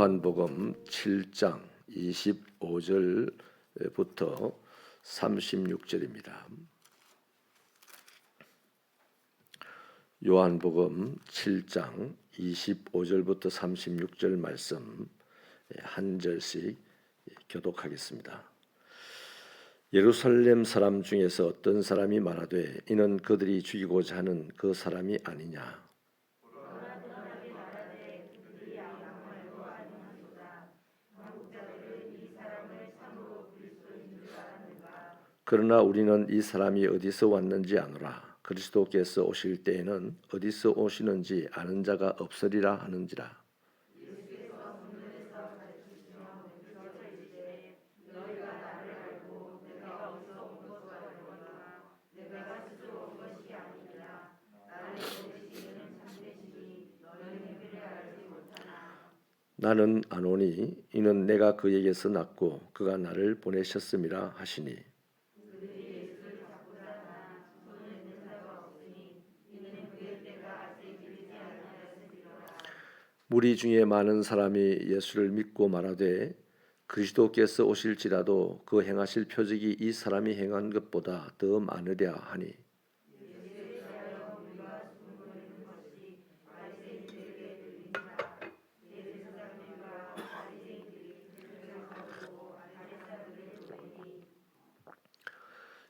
요한복음 7장 25절부터 36절입니다. 요한복음 7장 25절부터 36절 말씀 한 절씩 교독하겠습니다. 예루살렘 사람 중에서 어떤 사람이 말하되 이는 그들이 죽이고자 하는 그 사람이 아니냐. 그러나 우리는 이 사람이 어디서 왔는지 아노라. 그리스도께서 오실 때에는 어디서 오시는지 아는 자가 없으리라 하는지라. 나는 아노니 이는 내가 그에게서 났고 그가 나를 보내셨음이라 하시니. 무리 중에 많은 사람이 예수를 믿고 말하되 그리스도께서 오실지라도 그 행하실 표적이 이 사람이 행한 것보다 더 많으랴 하니.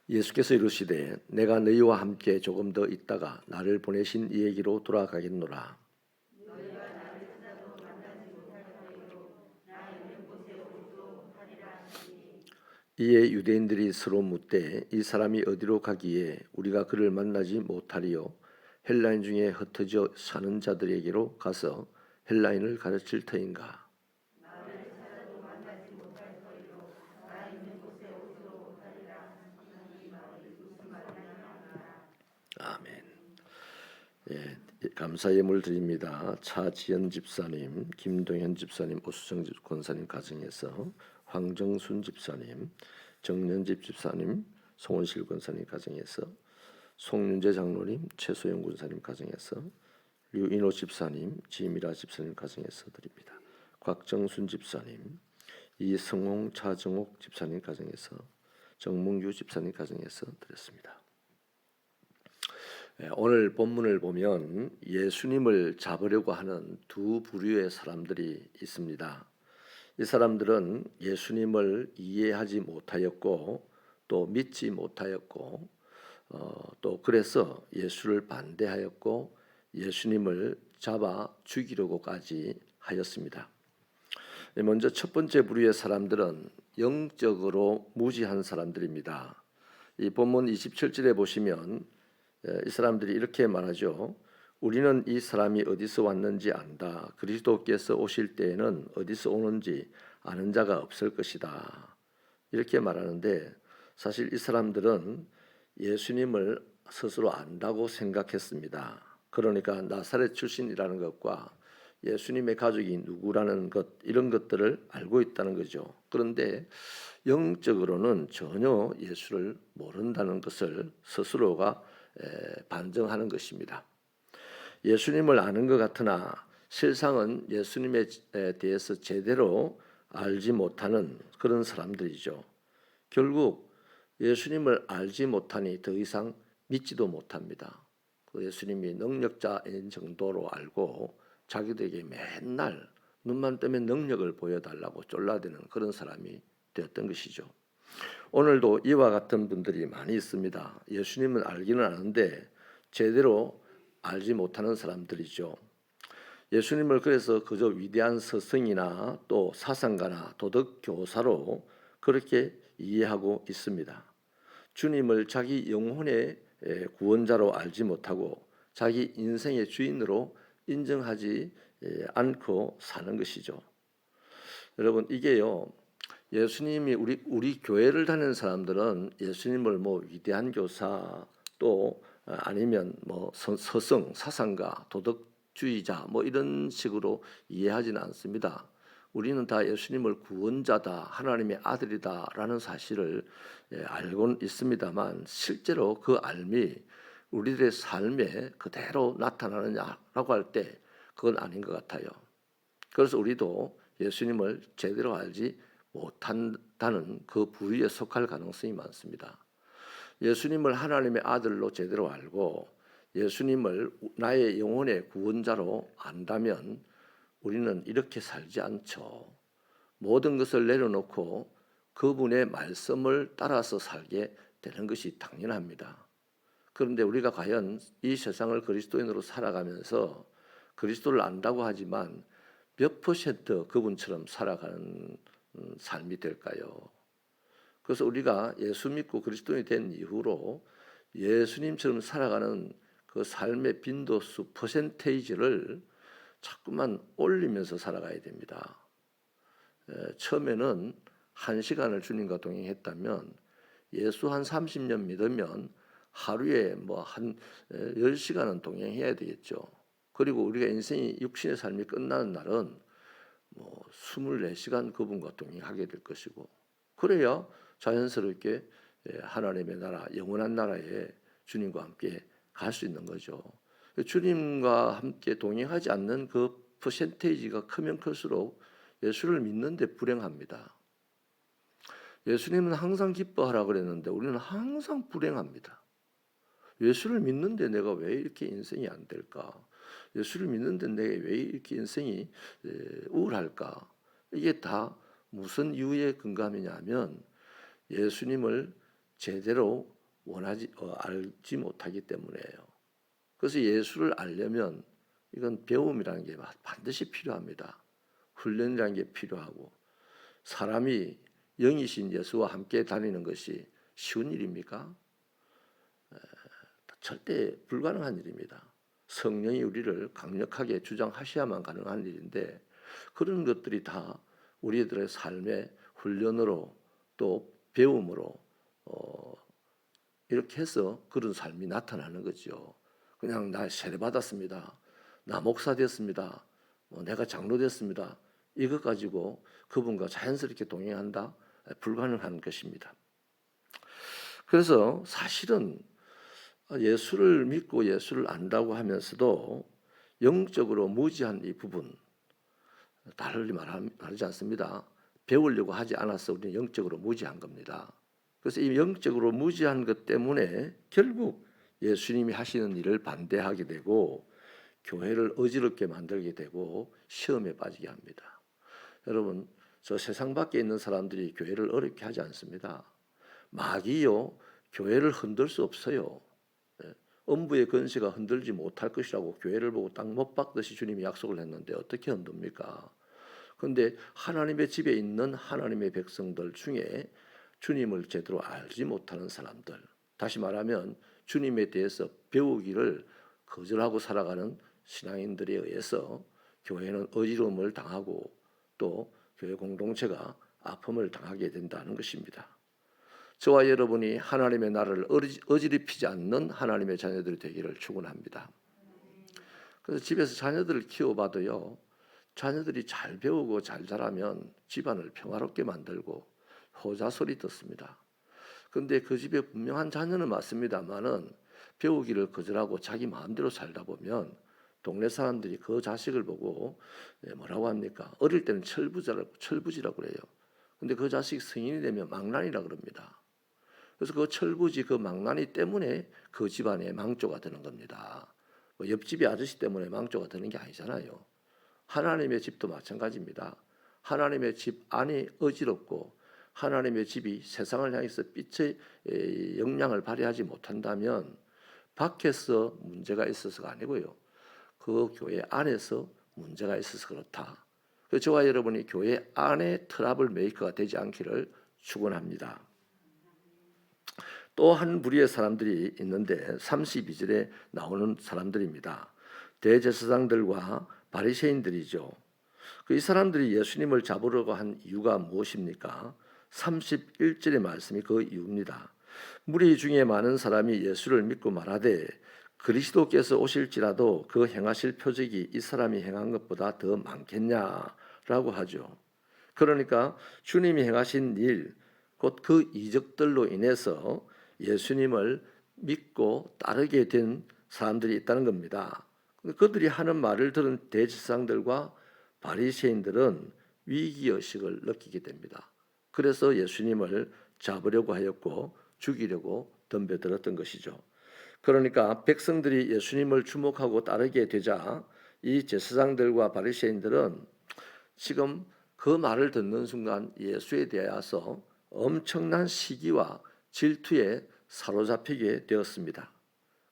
예수께서 이르시되 내가 너희와 함께 조금 더 있다가 나를 보내신 이에게로 돌아가겠노라. 이에 유대인들이 서로 묻되 이 사람이 어디로 가기에 우리가 그를 만나지 못하리요. 헬라인 중에 흩어져 사는 자들에게로 가서 헬라인을 가르칠 터인가. 아멘. 감사 예물 드립니다. 차지연 집사님, 김동현 집사님, 오수정 권사님 가정에서 황정순 집사님, 정년집 집사님, 송원실 권사님 가정에서 송윤재 장로님, 최소영 권사님 가정에서 류인호 집사님, 지미라 집사님 가정에서 드립니다. 곽정순 집사님, 이성홍, 차정옥 집사님 가정에서 정문규 집사님 가정에서 드렸습니다. 오늘 본문을 보면 예수님을 잡으려고 하는 두 부류의 사람들이 있습니다. 이 사람들은 예수님을 이해하지 못하였고 또 믿지 못하였고 또 그래서 예수를 반대하였고 예수님을 잡아 죽이려고까지 하였습니다. 먼저 첫 번째 부류의 사람들은 영적으로 무지한 사람들입니다. 이 본문 27절에 보시면 이 사람들이 이렇게 말하죠. 우리는 이 사람이 어디서 왔는지 안다. 그리스도께서 오실 때에는 어디서 오는지 아는 자가 없을 것이다. 이렇게 말하는데 사실 이 사람들은 예수님을 스스로 안다고 생각했습니다. 그러니까 나사렛 출신이라는 것과 예수님의 가족이 누구라는 것 이런 것들을 알고 있다는 거죠. 그런데 영적으로는 전혀 예수를 모른다는 것을 스스로가 반증하는 것입니다. 예수님을 아는 것 같으나 실상은 예수님에 대해서 제대로 알지 못하는 그런 사람들이죠. 결국 예수님을 알지 못하니 더 이상 믿지도 못합니다. 그 예수님이 능력자인 정도로 알고 자기들에게 맨날 눈만 뜨면 능력을 보여달라고 쫄라대는 그런 사람이 되었던 것이죠. 오늘도 이와 같은 분들이 많이 있습니다. 예수님은 알기는 아는데 제대로 알지 못하는 사람들이죠. 예수님을 그래서 그저 위대한 스승이나 또 사상가나 도덕 교사로 그렇게 이해하고 있습니다. 주님을 자기 영혼의 구원자로 알지 못하고 자기 인생의 주인으로 인정하지 않고 사는 것이죠. 여러분 이게요. 예수님이 우리 교회를 다니는 사람들은 예수님을 위대한 교사 또 아니면 스승, 사상가, 도덕주의자 이런 식으로 이해하지는 않습니다. 우리는 다 예수님을 구원자다, 하나님의 아들이다라는 사실을 알고는 있습니다만 실제로 그 알미 우리들의 삶에 그대로 나타나느냐라고 할 때 그건 아닌 것 같아요. 그래서 우리도 예수님을 제대로 알지 못한다는 그 부류에 속할 가능성이 많습니다. 예수님을 하나님의 아들로 제대로 알고 예수님을 나의 영혼의 구원자로 안다면 우리는 이렇게 살지 않죠. 모든 것을 내려놓고 그분의 말씀을 따라서 살게 되는 것이 당연합니다. 그런데 우리가 과연 이 세상을 그리스도인으로 살아가면서 그리스도를 안다고 하지만 몇 퍼센트 그분처럼 살아가는 삶이 될까요? 그래서 우리가 예수 믿고 그리스도인이 된 이후로 예수님처럼 살아가는 그 삶의 빈도수 퍼센테이지를 자꾸만 올리면서 살아가야 됩니다. 처음에는 1시간을 주님과 동행했다면 예수 한 30년 믿으면 하루에 뭐 한 10시간은 동행해야 되겠죠. 그리고 우리가 인생이 육신의 삶이 끝나는 날은 뭐 24시간 그분과 동행하게 될 것이고, 그래야 자연스럽게 하나님의 나라, 영원한 나라에 주님과 함께 갈 수 있는 거죠. 주님과 함께 동행하지 않는 그 퍼센테이지가 크면 클수록 예수를 믿는데 불행합니다. 예수님은 항상 기뻐하라 그랬는데 우리는 항상 불행합니다. 예수를 믿는데 내가 왜 이렇게 인생이 안 될까? 예수를 믿는데 내가 왜 이렇게 인생이 우울할까? 이게 다 무슨 이유에 근거하느냐면 예수님을 제대로 알지 못하기 때문이에요. 그래서 예수를 알려면 이건 배움이라는 게 반드시 필요합니다. 훈련이라는 게 필요하고, 사람이 영이신 예수와 함께 다니는 것이 쉬운 일입니까? 절대 불가능한 일입니다. 성령이 우리를 강력하게 주장하셔야만 가능한 일인데, 그런 것들이 다 우리들의 삶의 훈련으로 또 배움으로 이렇게 해서 그런 삶이 나타나는 거죠. 그냥 나 세례 받았습니다, 나 목사 됐습니다, 내가 장로 됐습니다, 이것 가지고 그분과 자연스럽게 동행한다? 불가능한 것입니다. 그래서 사실은 예수를 믿고 예수를 안다고 하면서도 영적으로 무지한 이 부분, 달리 말하지 않습니다. 배우려고 하지 않아서 우리는 영적으로 무지한 겁니다. 그래서 이 영적으로 무지한 것 때문에 결국 예수님이 하시는 일을 반대하게 되고 교회를 어지럽게 만들게 되고 시험에 빠지게 합니다. 여러분, 저 세상 밖에 있는 사람들이 교회를 어렵게 하지 않습니다. 마귀요, 교회를 흔들 수 없어요. 음부의 권세가 흔들지 못할 것이라고 교회를 보고 땅 못 박듯이 주님이 약속을 했는데 어떻게 흔듭니까? 그런데 하나님의 집에 있는 하나님의 백성들 중에 주님을 제대로 알지 못하는 사람들, 다시 말하면 주님에 대해서 배우기를 거절하고 살아가는 신앙인들에 의해서 교회는 어지러움을 당하고 또 교회 공동체가 아픔을 당하게 된다는 것입니다. 저와 여러분이 하나님의 나라를 어지럽히지 않는 하나님의 자녀들이 되기를 축원합니다. 그래서 집에서 자녀들을 키워봐도요, 자녀들이 잘 배우고 잘 자라면 집안을 평화롭게 만들고 효자 소리 듣습니다. 그런데 그 집에 분명한 자녀는 맞습니다만은 배우기를 거절하고 자기 마음대로 살다 보면 동네 사람들이 그 자식을 보고 뭐라고 합니까? 어릴 때는 철부지라고 그래요. 근데 그 자식이 성인이 되면 망난이라고 그럽니다. 그래서 그 철부지, 그 망나니 때문에 그 집안에 망조가 되는 겁니다. 옆집의 아저씨 때문에 망조가 되는 게 아니잖아요. 하나님의 집도 마찬가지입니다. 하나님의 집 안이 어지럽고 하나님의 집이 세상을 향해서 빛의 영향을 발휘하지 못한다면 밖에서 문제가 있어서가 아니고요, 그 교회 안에서 문제가 있어서 그렇다. 그래서 저와 여러분이 교회 안에 트러블 메이커가 되지 않기를 축원합니다. 또 한 무리의 사람들이 있는데 32절에 나오는 사람들입니다. 대제사장들과 바리새인들이죠. 이 사람들이 예수님을 잡으려고 한 이유가 무엇입니까? 31절의 말씀이 그 이유입니다. 무리 중에 많은 사람이 예수를 믿고 말하되 그리스도께서 오실지라도 그 행하실 표적이 이 사람이 행한 것보다 더 많겠냐라고 하죠. 그러니까 주님이 행하신 일, 곧 그 이적들로 인해서 예수님을 믿고 따르게 된 사람들이 있다는 겁니다. 그들이 하는 말을 들은 대제사장들과 바리새인들은 위기의식을 느끼게 됩니다. 그래서 예수님을 잡으려고 하였고 죽이려고 덤벼들었던 것이죠. 그러니까 백성들이 예수님을 주목하고 따르게 되자 이 제사장들과 바리새인들은 지금 그 말을 듣는 순간 예수에 대하여서 엄청난 시기와 질투에 사로잡히게 되었습니다.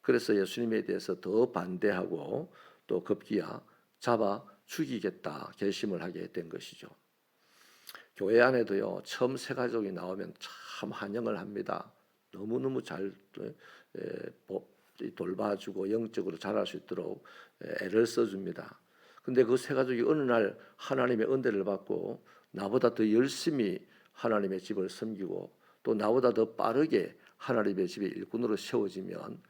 그래서 예수님에 대해서 더 반대하고 또 급기야 잡아 죽이겠다 결심을 하게 된 것이죠. 교회 안에도요, 처음 새 가족이 나오면 참 환영을 합니다. 너무너무 잘 돌봐주고 영적으로 자랄 수 있도록 애를 써줍니다. 근데 그 새 가족이 어느 날 하나님의 은혜를 받고 나보다 더 열심히 하나님의 집을 섬기고 또 나보다 더 빠르게 하나님의 집의 일꾼으로 세워지면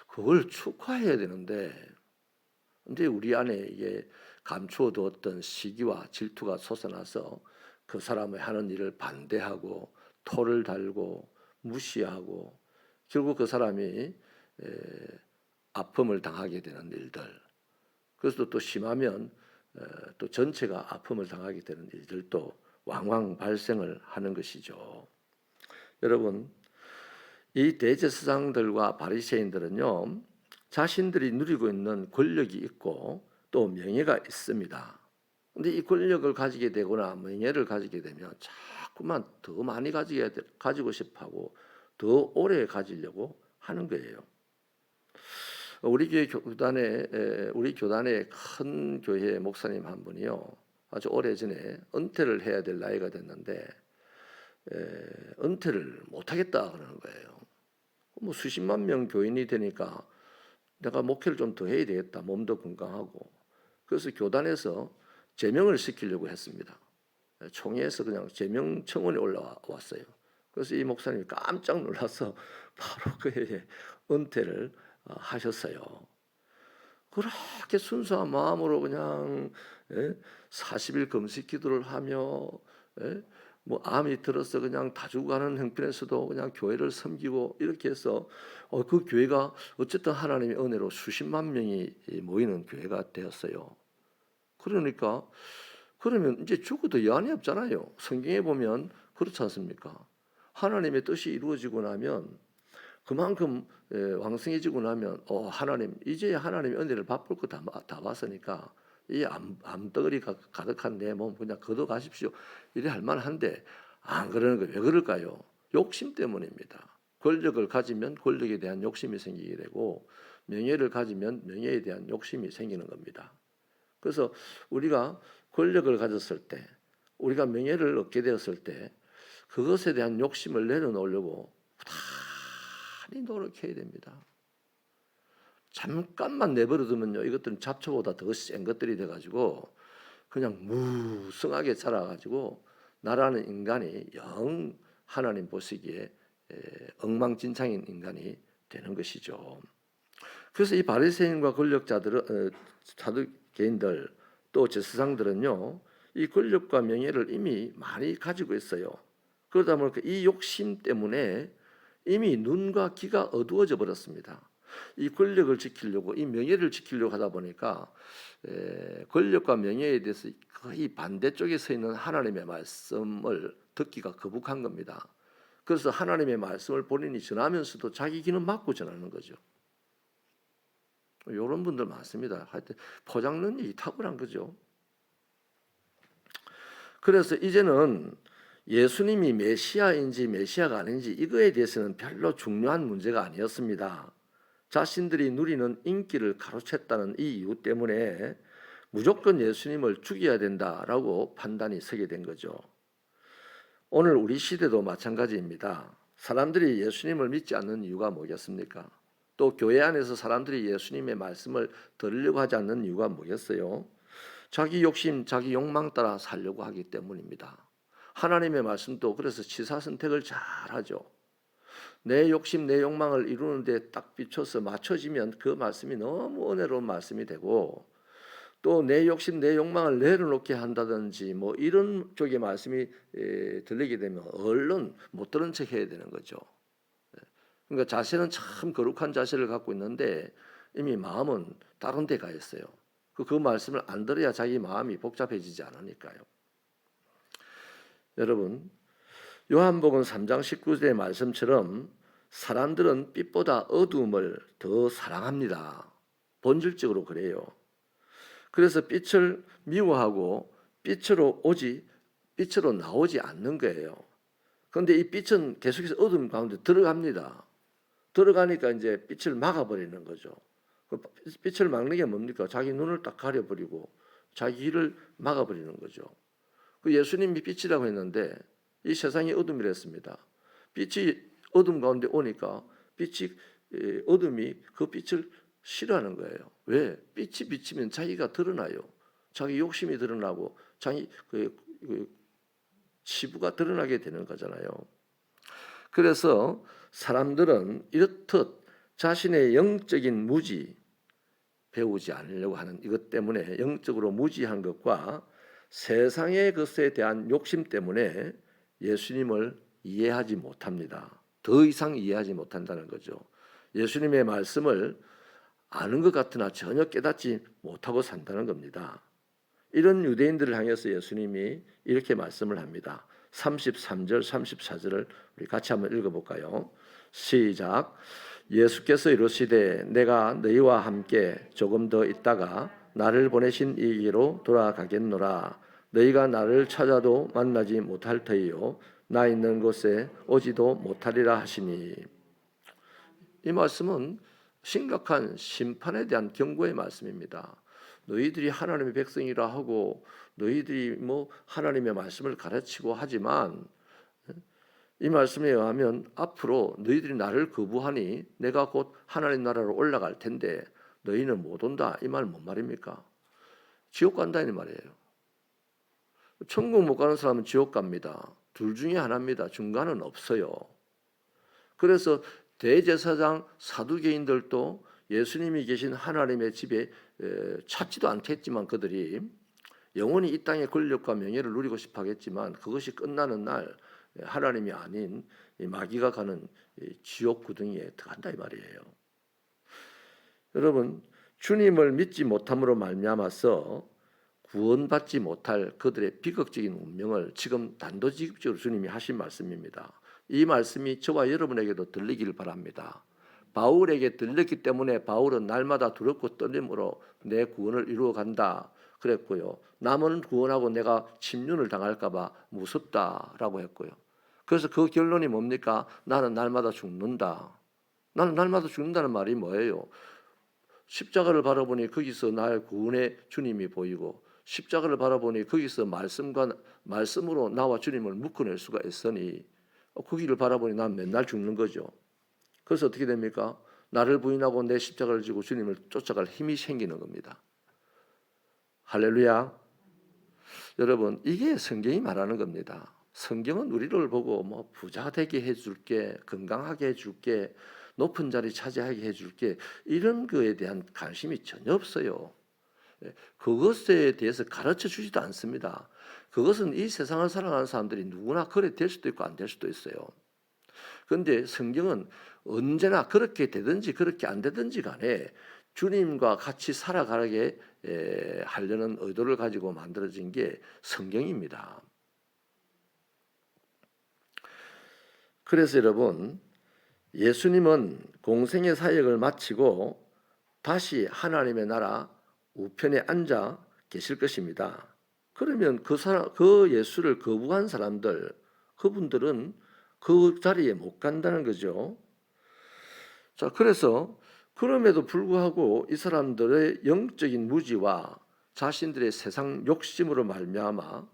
그걸 축하해야 되는데, 근데 우리 안에 이게 감추어 두었던 시기와 질투가 솟아나서 그 사람의 하는 일을 반대하고 토를 달고 무시하고 결국 그 사람이 아픔을 당하게 되는 일들, 그래서 또 심하면 또 전체가 아픔을 당하게 되는 일들도 왕왕 발생을 하는 것이죠. 여러분, 이 대제사장들과 바리새인들은요, 자신들이 누리고 있는 권력이 있고 또 명예가 있습니다. 근데 이 권력을 가지게 되거나 명예를 가지게 되면 자꾸만 더 많이 가지고 싶어하고 더 오래 가지려고 하는 거예요. 우리 교단의 큰 교회 목사님 한 분이요, 아주 오래전에 은퇴를 해야 될 나이가 됐는데 은퇴를 못하겠다 그러는 거예요. 뭐 수십만 명 교인이 되니까 내가 목회를 좀 더 해야 되겠다, 몸도 건강하고. 그래서 교단에서 제명을 시키려고 했습니다. 총회에서 그냥 제명 청원이 올라왔어요. 그래서 이 목사님이 깜짝 놀라서 바로 그 해에 은퇴를 하셨어요. 그렇게 순수한 마음으로 그냥 40일 금식 기도를 하며 뭐 암이 들어서 그냥 다 죽어가는 형편에서도 그냥 교회를 섬기고 이렇게 해서 그 교회가 어쨌든 하나님의 은혜로 수십만 명이 모이는 교회가 되었어요. 그러니까 그러면 이제 죽어도 여한이 없잖아요. 성경에 보면 그렇지 않습니까? 하나님의 뜻이 이루어지고 나면 그만큼 왕성해지고 나면 하나님 이제 하나님의 은혜를 바쁠 거 다 봤으니까 이 암덩어리 가득한 내 몸 그냥 걷어 가십시오 이래 할 만한데 안 그러는 거예요. 왜 그럴까요? 욕심 때문입니다. 권력을 가지면 권력에 대한 욕심이 생기게 되고 명예를 가지면 명예에 대한 욕심이 생기는 겁니다. 그래서 우리가 권력을 가졌을 때, 우리가 명예를 얻게 되었을 때 그것에 대한 욕심을 내려놓으려고 많이 노력해야 됩니다. 잠깐만 내버려두면요, 이것들은 잡초보다 더 센 것들이 돼가지고 그냥 무성하게 자라가지고 나라는 인간이 영 하나님 보시기에 엉망진창인 인간이 되는 것이죠. 그래서 이 바리새인과 권력자들은 사두개인들 또 제사장들은요, 이 권력과 명예를 이미 많이 가지고 있어요. 그러다 보니까 이 욕심 때문에 이미 눈과 귀가 어두워져 버렸습니다. 이 권력을 지키려고, 이 명예를 지키려고 하다 보니까 권력과 명예에 대해서 거의 반대쪽에 서 있는 하나님의 말씀을 듣기가 거북한 겁니다. 그래서 하나님의 말씀을 본인이 전하면서도 자기 귀는 막고 전하는 거죠. 이런 분들 많습니다. 하여튼 포장 능력이 탁월한 거죠. 그래서 이제는 예수님이 메시아인지 메시아가 아닌지 이거에 대해서는 별로 중요한 문제가 아니었습니다. 자신들이 누리는 인기를 가로챘다는 이 이유 때문에 무조건 예수님을 죽여야 된다라고 판단이 서게 된 거죠. 오늘 우리 시대도 마찬가지입니다. 사람들이 예수님을 믿지 않는 이유가 뭐겠습니까? 또 교회 안에서 사람들이 예수님의 말씀을 들으려고 하지 않는 이유가 뭐겠어요? 자기 욕심, 자기 욕망 따라 살려고 하기 때문입니다. 하나님의 말씀도 그래서 취사선택을 잘 하죠. 내 욕심, 내 욕망을 이루는데 딱 비춰서 맞춰지면 그 말씀이 너무 은혜로운 말씀이 되고, 또 내 욕심, 내 욕망을 내려놓게 한다든지 뭐 이런 쪽의 말씀이 들리게 되면 얼른 못 들은 척 해야 되는 거죠. 그러니까 자세는 참 거룩한 자세를 갖고 있는데 이미 마음은 다른 데 가 있어요. 그 말씀을 안 들어야 자기 마음이 복잡해지지 않으니까요. 여러분, 요한복음 3장 19절의 말씀처럼 사람들은 빛보다 어두움을 더 사랑합니다. 본질적으로 그래요. 그래서 빛을 미워하고 빛으로 나오지 않는 거예요. 그런데 이 빛은 계속해서 어둠 가운데 들어갑니다. 들어가니까 이제 빛을 막아버리는 거죠. 빛을 막는 게 뭡니까? 자기 눈을 딱 가려버리고 자기 길을 막아버리는 거죠. 그 예수님이 빛이라고 했는데 이 세상이 어둠이랬습니다. 빛이 어둠 가운데 오니까 어둠이 그 빛을 싫어하는 거예요. 왜? 빛이 비치면 자기가 드러나요. 자기 욕심이 드러나고 자기 치부가 드러나게 되는 거잖아요. 그래서 사람들은 이렇듯 자신의 영적인 무지 배우지 않으려고 하는 이것 때문에 영적으로 무지한 것과 세상의 것에 대한 욕심 때문에 예수님을 이해하지 못합니다. 더 이상 이해하지 못한다는 거죠. 예수님의 말씀을 아는 것 같으나 전혀 깨닫지 못하고 산다는 겁니다. 이런 유대인들을 향해서 예수님이 이렇게 말씀을 합니다. 33절, 34절을 우리 같이 한번 읽어볼까요? 시작. 예수께서 이르시되 내가 너희와 함께 조금 더 있다가 나를 보내신 이에게로 돌아가겠노라. 너희가 나를 찾아도 만나지 못할 터이요 나 있는 곳에 오지도 못하리라 하시니. 이 말씀은 심각한 심판에 대한 경고의 말씀입니다. 너희들이 하나님의 백성이라 하고 너희들이 뭐 하나님의 말씀을 가르치고 하지만 이 말씀에 의하면 앞으로 너희들이 나를 거부하니 내가 곧 하나님 나라로 올라갈 텐데 너희는 못 온다. 이 말 뭔 말입니까? 지옥 간다 이 말이에요. 천국 못 가는 사람은 지옥 갑니다. 둘 중에 하나입니다. 중간은 없어요. 그래서 대제사장 사두개인들도 예수님이 계신 하나님의 집에 찾지도 않겠지만 그들이 영원히 이 땅의 권력과 명예를 누리고 싶어 하겠지만 그것이 끝나는 날 하나님이 아닌 마귀가 가는 지옥 구덩이에 들어간다 이 말이에요. 여러분, 주님을 믿지 못함으로 말미암아서 구원받지 못할 그들의 비극적인 운명을 지금 단도직입적으로 주님이 하신 말씀입니다. 이 말씀이 저와 여러분에게도 들리기를 바랍니다. 바울에게 들렸기 때문에 바울은 날마다 두렵고 떨림으로 내 구원을 이루어 간다 그랬고요. 남은 구원하고 내가 침륜을 당할까 봐 무섭다라고 했고요. 그래서 그 결론이 뭡니까? 나는 날마다 죽는다. 나는 날마다 죽는다는 말이 뭐예요? 십자가를 바라보니 거기서 나의 구원의 주님이 보이고 십자가를 바라보니 거기서 말씀으로 나와 주님을 묶어낼 수가 있으니 그 길을 바라보니 난 맨날 죽는 거죠. 그래서 어떻게 됩니까? 나를 부인하고 내 십자가를 지고 주님을 쫓아갈 힘이 생기는 겁니다. 할렐루야. 여러분, 이게 성경이 말하는 겁니다. 성경은 우리를 보고 뭐 부자 되게 해줄게, 건강하게 해줄게, 높은 자리 차지하게 해줄게 이런 거에 대한 관심이 전혀 없어요. 그것에 대해서 가르쳐 주지도 않습니다. 그것은 이 세상을 살아가는 사람들이 누구나 그래 될 수도 있고 안 될 수도 있어요. 그런데 성경은 언제나 그렇게 되든지 그렇게 안 되든지 간에 주님과 같이 살아가게 하려는 의도를 가지고 만들어진 게 성경입니다. 그래서 여러분, 예수님은 공생의 사역을 마치고 다시 하나님의 나라 우편에 앉아 계실 것입니다. 그러면 그 예수를 거부한 사람들, 그분들은 그 자리에 못 간다는 거죠. 자, 그래서 그럼에도 불구하고 이 사람들의 영적인 무지와 자신들의 세상 욕심으로 말미암아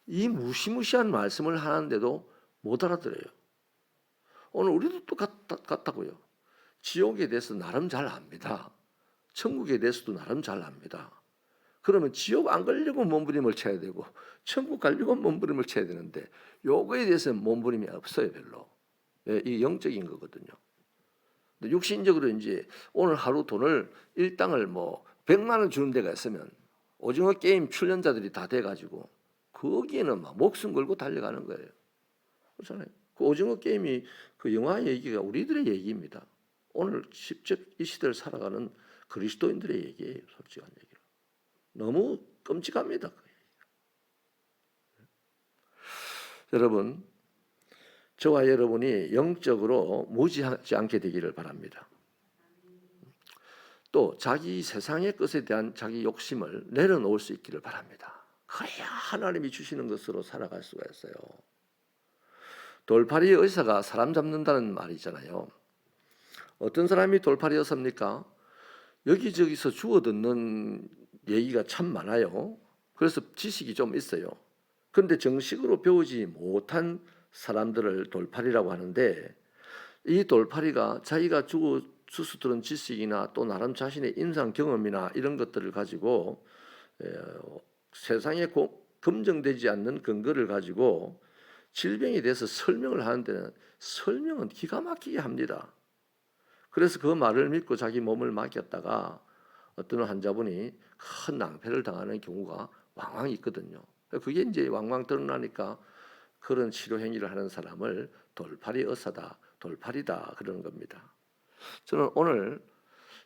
이 무시무시한 말씀을 하는데도 못 알아들어요. 오늘 우리도 똑같다고요. 지옥에 대해서 나름 잘 압니다. 천국에 대해서도 나름 잘 압니다. 그러면 지옥 안 가려고 몸부림을 쳐야 되고 천국 가려고 몸부림을 쳐야 되는데 요거에 대해서는 몸부림이 없어요 별로. 이 영적인 거거든요. 육신적으로 이제 오늘 하루 돈을 일당을 뭐 100만 원 주는 데가 있으면 오징어 게임 출연자들이 다 돼가지고 거기에는 막 목숨 걸고 달려가는 거예요. 그렇잖아요. 그 오징어 게임이 그 영화 얘기가 우리들의 얘기입니다. 오늘 직접 이 시대를 살아가는 그리스도인들의 얘기예요. 솔직한 얘기로. 너무 끔찍합니다. 여러분, 저와 여러분이 영적으로 무지하지 않게 되기를 바랍니다. 또 자기 세상의 것에 대한 자기 욕심을 내려놓을 수 있기를 바랍니다. 그래야 하나님이 주시는 것으로 살아갈 수가 있어요. 돌팔이 의사가 사람 잡는다는 말이잖아요. 어떤 사람이 돌팔이 의사입니까? 여기저기서 주워듣는 얘기가 참 많아요. 그래서 지식이 좀 있어요. 그런데 정식으로 배우지 못한 사람들을 돌팔이라고 하는데, 이 돌팔이가 자기가 주워 들은 지식이나 또 나름 자신의 인상 경험이나 이런 것들을 가지고 세상에 검증되지 않는 근거를 가지고 질병에 대해서 설명을 하는데 설명은 기가 막히게 합니다. 그래서 그 말을 믿고 자기 몸을 맡겼다가 어떤 환자분이 큰 낭패를 당하는 경우가 왕왕 있거든요. 그게 이제 왕왕 드러나니까 그런 치료 행위를 하는 사람을 돌팔이 의사다, 돌팔이다 그러는 겁니다. 저는 오늘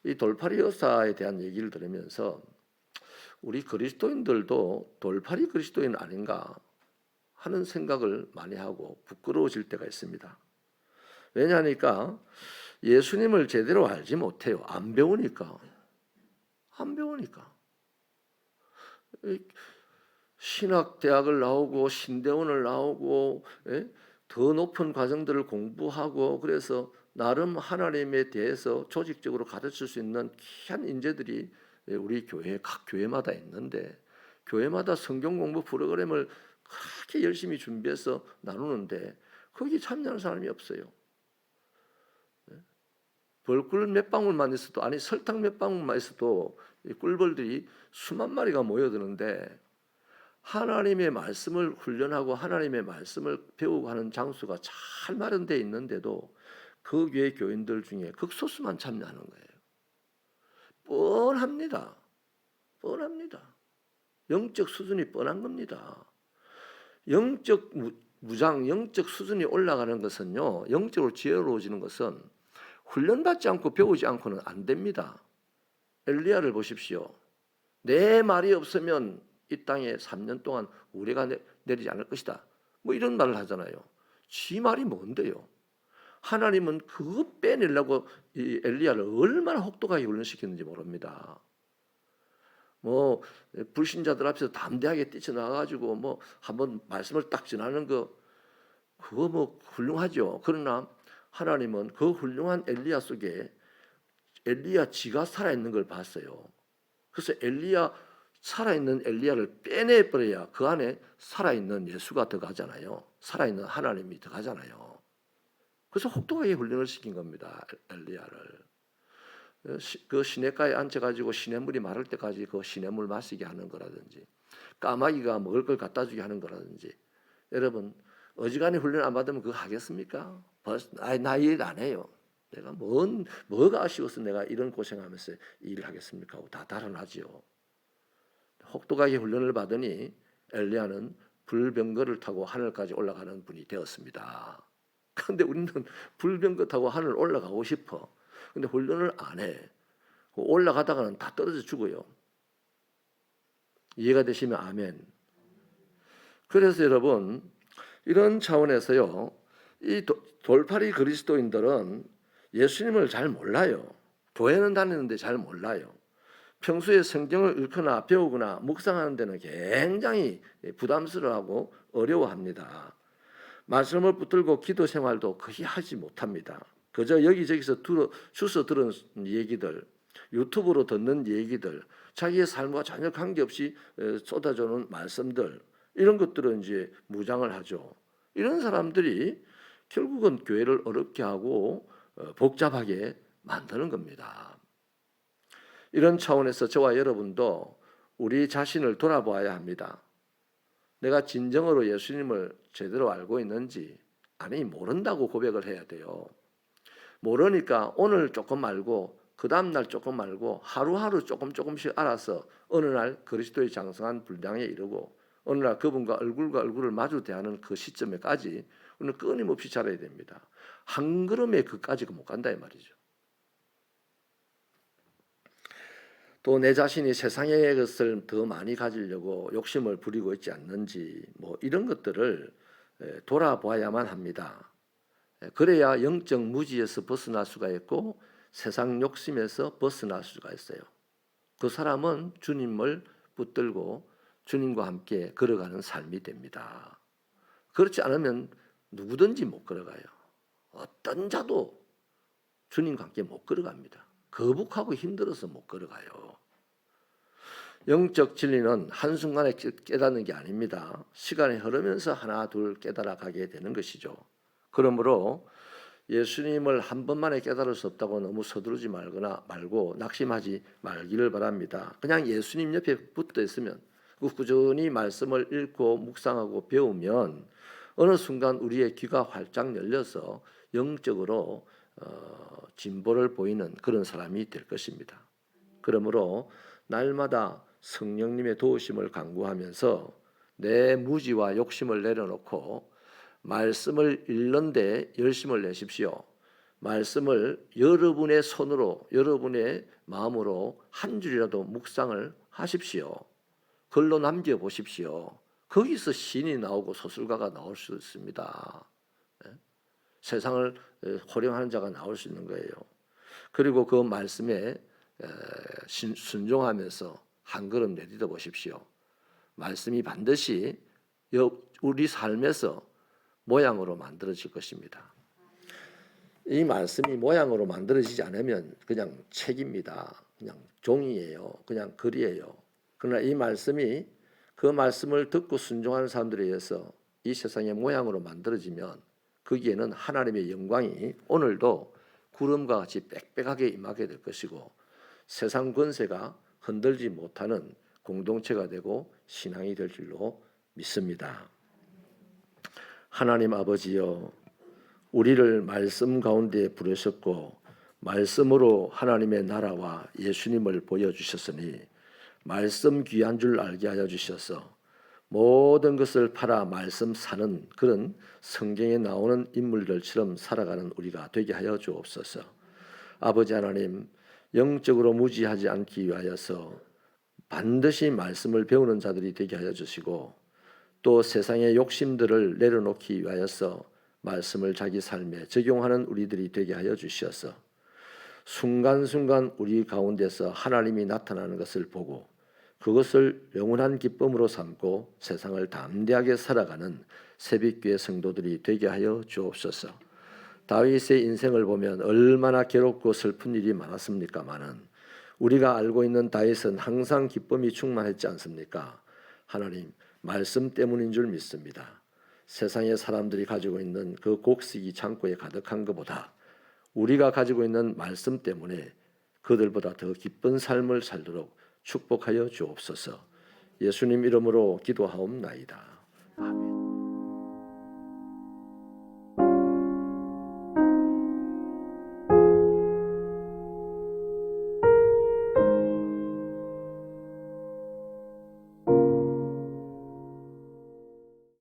이 돌팔이 의사에 대한 얘기를 들으면서 우리 그리스도인들도 돌팔이 그리스도인 아닌가 하는 생각을 많이 하고 부끄러워질 때가 있습니다. 왜냐하니까 예수님을 제대로 알지 못해요. 안 배우니까. 신학대학을 나오고 신대원을 나오고 더 높은 과정들을 공부하고 그래서 나름 하나님에 대해서 조직적으로 가르칠 수 있는 귀한 인재들이 우리 교회 각 교회마다 있는데 교회마다 성경 공부 프로그램을 그렇게 열심히 준비해서 나누는데 거기 참여하는 사람이 없어요. 벌꿀 몇 방울만 있어도 아니 설탕 몇 방울만 있어도 이 꿀벌들이 수만 마리가 모여드는데 하나님의 말씀을 훈련하고 하나님의 말씀을 배우고 하는 장소가 잘 마련되어 있는데도 그 교회 교인들 중에 극소수만 참여하는 거예요. 뻔합니다. 영적 수준이 뻔한 겁니다. 영적 무장, 영적 수준이 올라가는 것은요, 영적으로 지혜로워지는 것은 훈련받지 않고 배우지 않고는 안 됩니다. 엘리야를 보십시오. 내 말이 없으면 이 땅에 3년 동안 우레가 내리지 않을 것이다. 뭐 이런 말을 하잖아요. 지 말이 뭔데요? 하나님은 그거 빼내려고 이 엘리야를 얼마나 혹독하게 훈련시켰는지 모릅니다. 뭐 불신자들 앞에서 담대하게 뛰쳐나가가지고 뭐 한번 말씀을 딱 전하는 거 그거 뭐 훌륭하죠. 그러나 하나님은 그 훌륭한 엘리야 속에 엘리야 지가 살아있는 걸 봤어요. 그래서 살아있는 엘리야를 빼내버려야 그 안에 살아있는 예수가 들어가잖아요. 살아있는 하나님이 들어가잖아요. 그래서 혹독하게 훈련을 시킨 겁니다. 엘리야를. 그 시냇가에 앉혀가지고 시냇물이 마를 때까지 그 시냇물 마시게 하는 거라든지 까마귀가 먹을 걸 갖다 주게 하는 거라든지 여러분 어지간히 훈련 안 받으면 그거 하겠습니까? 나 일 안 해요. 내가 뭐가 아쉬워서 내가 이런 고생하면서 일을 하겠습니까? 하고 다 달아나지요. 혹독하게 훈련을 받으니 엘리야는 불병거를 타고 하늘까지 올라가는 분이 되었습니다. 그런데 우리는 불병거 타고 하늘 올라가고 싶어. 근데 훈련을 안 해. 올라가다가는 다 떨어져 죽어요. 이해가 되시면 아멘. 그래서 여러분 이런 차원에서요. 이 돌팔이 그리스도인들은 예수님을 잘 몰라요. 교회는 다니는데 잘 몰라요. 평소에 성경을 읽거나 배우거나 묵상하는 데는 굉장히 부담스러워하고 어려워합니다. 말씀을 붙들고 기도 생활도 거의 하지 못합니다. 그저 여기저기서 주워 들은 얘기들, 유튜브로 듣는 얘기들, 자기의 삶과 전혀 관계없이 쏟아져오는 말씀들 이런 것들은 이제 무장을 하죠. 이런 사람들이 결국은 교회를 어렵게 하고 복잡하게 만드는 겁니다. 이런 차원에서 저와 여러분도 우리 자신을 돌아보아야 합니다. 내가 진정으로 예수님을 제대로 알고 있는지 아니 모른다고 고백을 해야 돼요. 모르니까 오늘 조금 알고 그 다음날 조금 알고 하루하루 조금씩 알아서 어느 날 그리스도의 장성한 분량에 이르고 어느 날 그분과 얼굴과 얼굴을 마주 대하는 그 시점에까지 우리는 끊임없이 자라야 됩니다. 한 걸음에 그까지 못 간다 이 말이죠. 또 내 자신이 세상의 것을 더 많이 가지려고 욕심을 부리고 있지 않는지 뭐 이런 것들을 돌아보아야만 합니다. 그래야 영적 무지에서 벗어날 수가 있고 세상 욕심에서 벗어날 수가 있어요. 그 사람은 주님을 붙들고 주님과 함께 걸어가는 삶이 됩니다. 그렇지 않으면 누구든지 못 걸어가요. 어떤 자도 주님과 함께 못 걸어갑니다. 거북하고 힘들어서 못 걸어가요. 영적 진리는 한순간에 깨닫는 게 아닙니다. 시간이 흐르면서 하나 둘 깨달아가게 되는 것이죠. 그러므로 예수님을 한 번만에 깨달을 수 없다고 너무 서두르지 말고 낙심하지 말기를 바랍니다. 그냥 예수님 옆에 붙어 있으면 꾸준히 말씀을 읽고 묵상하고 배우면 어느 순간 우리의 귀가 활짝 열려서 영적으로 진보를 보이는 그런 사람이 될 것입니다. 그러므로 날마다 성령님의 도우심을 간구하면서 내 무지와 욕심을 내려놓고 말씀을 읽는데 열심을 내십시오. 말씀을 여러분의 손으로 여러분의 마음으로 한 줄이라도 묵상을 하십시오. 글로 남겨보십시오. 거기서 신이 나오고 소설가가 나올 수 있습니다. 세상을 호령하는 자가 나올 수 있는 거예요. 그리고 그 말씀에 순종하면서 한 걸음 내딛어 보십시오. 말씀이 반드시 우리 삶에서 모양으로 만들어질 것입니다. 이 말씀이 모양으로 만들어지지 않으면 그냥 책입니다. 그냥 종이에요. 그냥 글이에요. 그러나 이 말씀이 그 말씀을 듣고 순종하는 사람들에 의해서 이 세상의 모양으로 만들어지면 거기에는 하나님의 영광이 오늘도 구름과 같이 빽빽하게 임하게 될 것이고 세상 권세가 흔들지 못하는 공동체가 되고 신앙이 될 줄로 믿습니다. 하나님 아버지여, 우리를 말씀 가운데 부르셨고 말씀으로 하나님의 나라와 예수님을 보여주셨으니 말씀 귀한 줄 알게 하여 주셔서 모든 것을 팔아 말씀 사는 그런 성경에 나오는 인물들처럼 살아가는 우리가 되게 하여 주옵소서. 아버지 하나님, 영적으로 무지하지 않기 위하여서 반드시 말씀을 배우는 자들이 되게 하여 주시고 또 세상의 욕심들을 내려놓기 위하여서 말씀을 자기 삶에 적용하는 우리들이 되게 하여 주셔서 순간순간 우리 가운데서 하나님이 나타나는 것을 보고 그것을 영원한 기쁨으로 삼고 세상을 담대하게 살아가는 새벽교회 성도들이 되게 하여 주옵소서. 다윗의 인생을 보면 얼마나 괴롭고 슬픈 일이 많았습니까마는 우리가 알고 있는 다윗은 항상 기쁨이 충만했지 않습니까? 하나님, 말씀 때문인 줄 믿습니다. 세상의 사람들이 가지고 있는 그 곡식이 창고에 가득한 것보다 우리가 가지고 있는 말씀 때문에 그들보다 더 기쁜 삶을 살도록 축복하여 주옵소서. 예수님 이름으로 기도하옵나이다. 아멘.